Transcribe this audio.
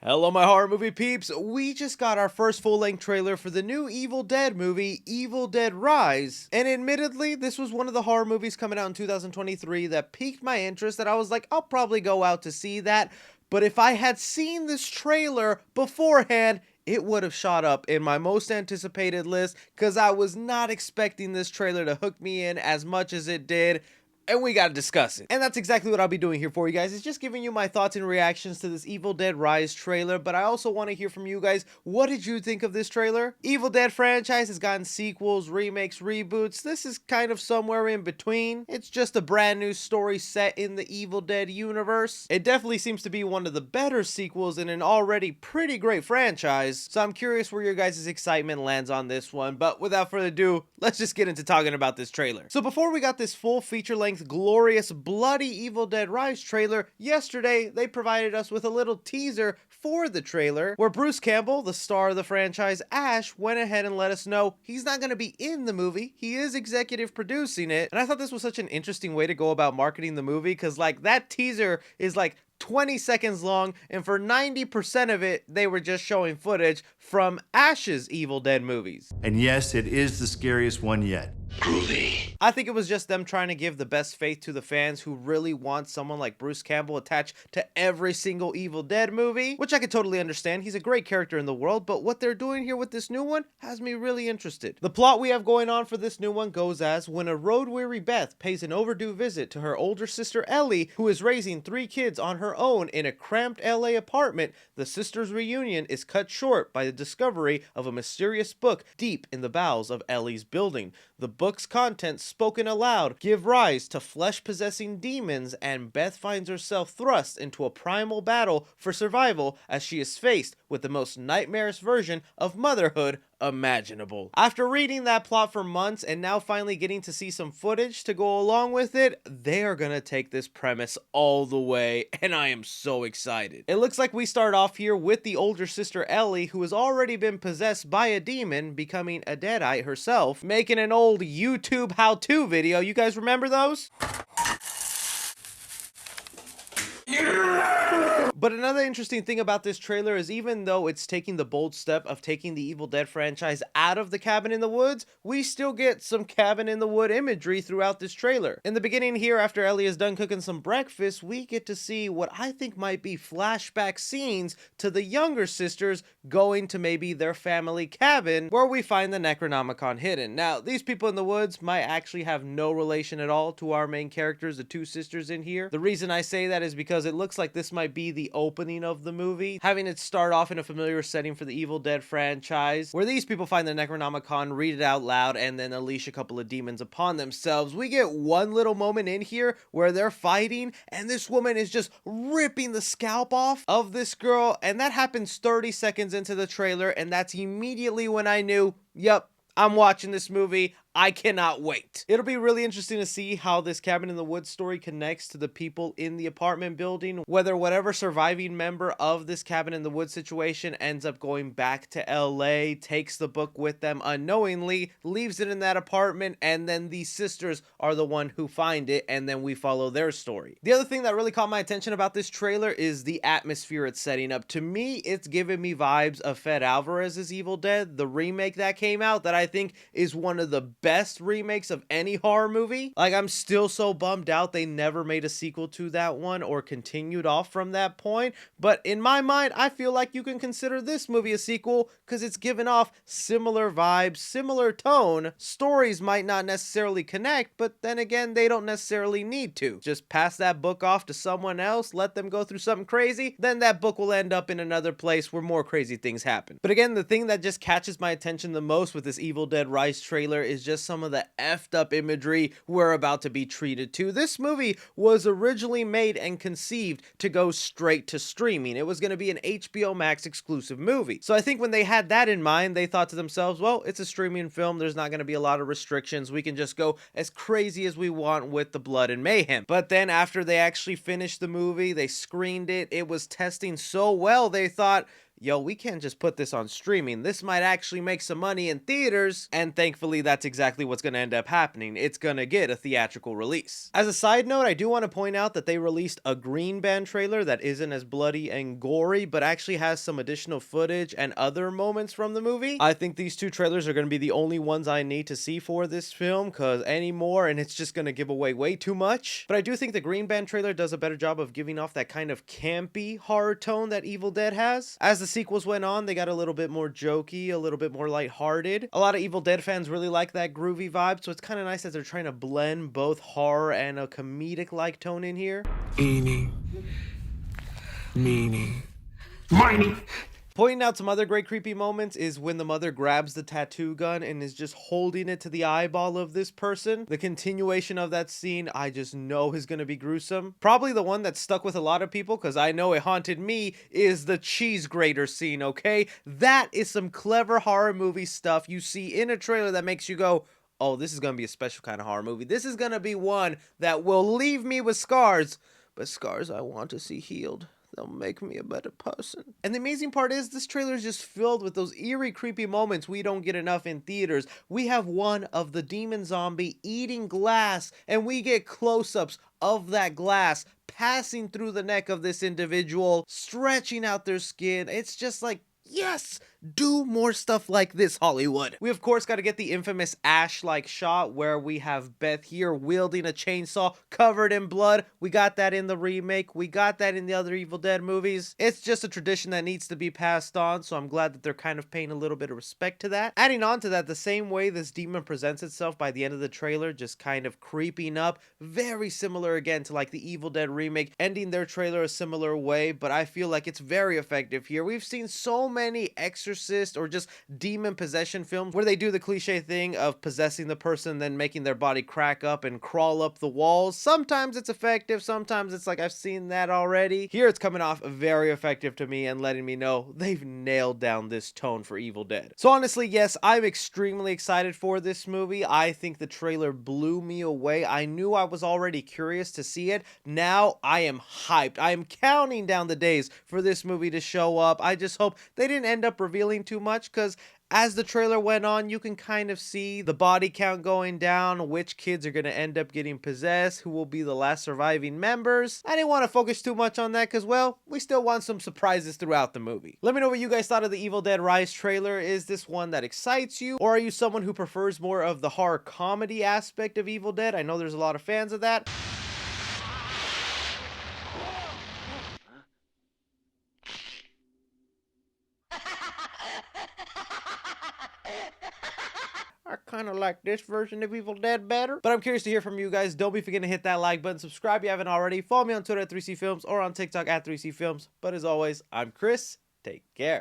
Hello my horror movie peeps, we just got our first full-length trailer for the new Evil Dead movie, Evil Dead Rise, and admittedly, this was one of the horror movies coming out in 2023 that piqued my interest that I was like, I'll probably go out to see that, but if I had seen this trailer beforehand, it would have shot up in my most anticipated list because I was not expecting this trailer to hook me in as much as it did. And we gotta discuss it. And that's exactly what I'll be doing here for you guys, is just giving you my thoughts and reactions to this Evil Dead Rise trailer, but I also want to hear from you guys, what did you think of this trailer? Evil Dead franchise has gotten sequels, remakes, reboots. This is kind of somewhere in between. It's just a brand new story set in the Evil Dead universe. It definitely seems to be one of the better sequels in an already pretty great franchise, so I'm curious where your guys' excitement lands on this one, but without further ado, let's just get into talking about this trailer. So before we got this full feature-length glorious bloody Evil Dead Rise trailer, yesterday they provided us with a little teaser for the trailer where Bruce Campbell, the star of the franchise, Ash, went ahead and let us know he's not going to be in the movie, he is executive producing it. And I thought this was such an interesting way to go about marketing the movie, because like that teaser is like 20 seconds long, and for 90% of it, they were just showing footage from Ash's Evil Dead movies. And yes, it is the scariest one yet. Groovy. I think it was just them trying to give the best faith to the fans who really want someone like Bruce Campbell attached to every single Evil Dead movie, which I could totally understand. He's a great character in the world, but what they're doing here with this new one has me really interested. The plot we have going on for this new one goes as when a road-weary Beth pays an overdue visit to her older sister Ellie, who is raising 3 kids on her own in a cramped LA apartment, the sisters' reunion is cut short by the discovery of a mysterious book deep in the bowels of Ellie's building. The book's contents, spoken aloud, give rise to flesh-possessing demons, and Beth finds herself thrust into a primal battle for survival as she is faced with the most nightmarish version of motherhood imaginable. After reading that plot for months and now finally getting to see some footage to go along with it, they are gonna take this premise all the way, and I am so excited. It looks like we start off here with the older sister Ellie, who has already been possessed by a demon, becoming a deadite herself, making an old YouTube how-to video. You guys remember those? But another interesting thing about this trailer is even though it's taking the bold step of taking the Evil Dead franchise out of the cabin in the woods, we still get some cabin in the wood imagery throughout this trailer. In the beginning here, after Ellie is done cooking some breakfast, we get to see what I think might be flashback scenes to the younger sisters going to maybe their family cabin where we find the Necronomicon hidden. Now, these people in the woods might actually have no relation at all to our main characters, the 2 sisters in here. The reason I say that is because it looks like this might be the opening of the movie, having it start off in a familiar setting for the Evil Dead franchise, where these people find the Necronomicon, read it out loud, and then unleash a couple of demons upon themselves. We get one little moment in here where they're fighting, and this woman is just ripping the scalp off of this girl, and that happens 30 seconds into the trailer, and that's immediately when I knew, yep, I'm watching this movie. I cannot wait. It'll be really interesting to see how this cabin in the woods story connects to the people in the apartment building, whether whatever surviving member of this cabin in the woods situation ends up going back to LA, takes the book with them unknowingly, leaves it in that apartment, and then these sisters are the one who find it, and then we follow their story. The other thing that really caught my attention about this trailer is the atmosphere it's setting up. To me, it's giving me vibes of Fede Alvarez's Evil Dead, the remake that came out that I think is one of the best remakes of any horror movie. Like, I'm still so bummed out they never made a sequel to that one or continued off from that point, but in my mind I feel like you can consider this movie a sequel because it's given off similar vibes, similar tone. Stories might not necessarily connect, but then again they don't necessarily need to. Just pass that book off to someone else, let them go through something crazy, then that book will end up in another place where more crazy things happen. But again, the thing that just catches my attention the most with this Evil Dead Rise trailer is just some of the effed up imagery we're about to be treated to. This movie was originally made and conceived to go straight to streaming. It was going to be an HBO Max exclusive movie. So I think when they had that in mind, they thought to themselves, well, it's a streaming film. There's not going to be a lot of restrictions. We can just go as crazy as we want with the blood and mayhem. But then after they actually finished the movie, they screened it, it was testing so well, they thought, yo, we can't just put this on streaming. This might actually make some money in theaters. And thankfully, that's exactly what's going to end up happening. It's going to get a theatrical release. As a side note, I do want to point out that they released a Green Band trailer that isn't as bloody and gory, but actually has some additional footage and other moments from the movie. I think these two trailers are going to be the only ones I need to see for this film, because any more and it's just going to give away way too much. But I do think the Green Band trailer does a better job of giving off that kind of campy horror tone that Evil Dead has. As the sequels went on, they got a little bit more jokey, a little bit more lighthearted. A lot of Evil Dead fans really like that groovy vibe, so it's kind of nice that they're trying to blend both horror and a comedic-like tone in here. Eeny, meeny, miny. Pointing out some other great creepy moments is when the mother grabs the tattoo gun and is just holding it to the eyeball of this person. The continuation of that scene, I just know is going to be gruesome. Probably the one that stuck with a lot of people, because I know it haunted me, is the cheese grater scene, okay? That is some clever horror movie stuff you see in a trailer that makes you go, oh, this is going to be a special kind of horror movie. This is going to be one that will leave me with scars, but scars I want to see healed. They'll make me a better person. And the amazing part is this trailer is just filled with those eerie, creepy moments we don't get enough in theaters. We have one of the demon zombie eating glass, and we get close-ups of that glass passing through the neck of this individual, stretching out their skin. It's just like, yes, do more stuff like this, Hollywood. We of course got to get the infamous Ash-like shot where we have Beth here wielding a chainsaw covered in blood. We got that in the remake. We got that in the other Evil Dead movies. It's just a tradition that needs to be passed on, so I'm glad that they're kind of paying a little bit of respect to that. Adding on to that, the same way this demon presents itself by the end of the trailer, just kind of creeping up, very similar again to like the Evil Dead remake, ending their trailer a similar way, but I feel like it's very effective here. We've seen so many exorcist or just demon possession films where they do the cliche thing of possessing the person, then making their body crack up and crawl up the walls. Sometimes it's effective, sometimes it's like I've seen that already. Here it's coming off very effective to me and letting me know they've nailed down this tone for Evil Dead. So honestly, yes, I'm extremely excited for this movie. I think the trailer blew me away. I knew I was already curious to see it. Now I am hyped. I am counting down the days for this movie to show up. I just hope they didn't end up revealing too much, because as the trailer went on, you can kind of see the body count going down, which kids are going to end up getting possessed, who will be the last surviving members. I didn't want to focus too much on that because, well, we still want some surprises throughout the movie. Let me know what you guys thought of the Evil Dead Rise trailer. Is this one that excites you, or are you someone who prefers more of the horror comedy aspect of Evil Dead? I know there's a lot of fans of that. I kind of like this version of Evil Dead better. But I'm curious to hear from you guys. Don't be forgetting to hit that like button. Subscribe if you haven't already. Follow me on Twitter at 3C Films or on TikTok at 3C Films. But as always, I'm Chris. Take care.